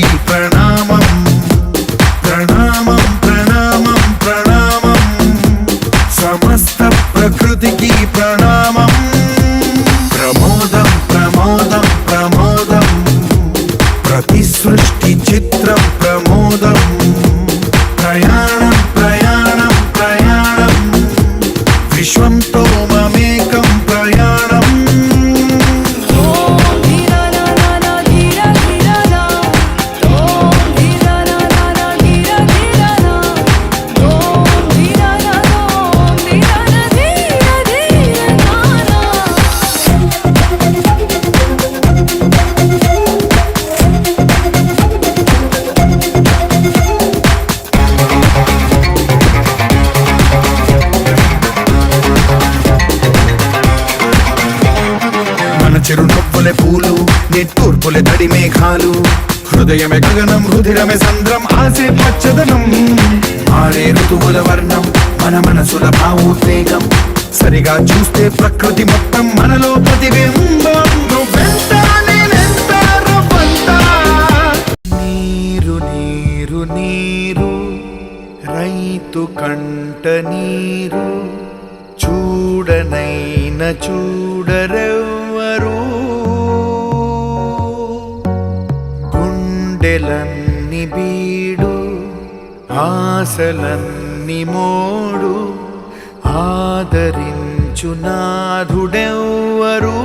ప్రకృతికి ప్రణామం ప్రణామం ప్రణామం ప్రణామం సమస్త ప్రకృతికి ప్రణామం ప్రమోదం ప్రమోదం ప్రమోదం ప్రతి సృష్టి చిత్రం ప్రమోదం ప్రయాణం ప్రయాణం ప్రయాణం విశ్వంతో మమేకం ప్రయాణం చిరునవ్వులే పూలు నిట్టూర్పులే తడి మేఘాలు హృదయమే గగనం రుధిరమే సంద్రం ఆసే పచ్చదనం మారే ఋతువుల వర్ణం మన మనసుల భావోద్వేగం సరిగా చూస్తే ప్రకృతి మొత్తం మనలో ప్రతిబింబం నువ్వెంత నేనెంత రవ్వంత నీరు నీరు నీరు రైతు కంట నీరు చూడనైన చూడరెవ్వరు గుండెలన్ని బీడు ఆశలన్ని మోడు ఆదరించు నాథుడెవ్వరు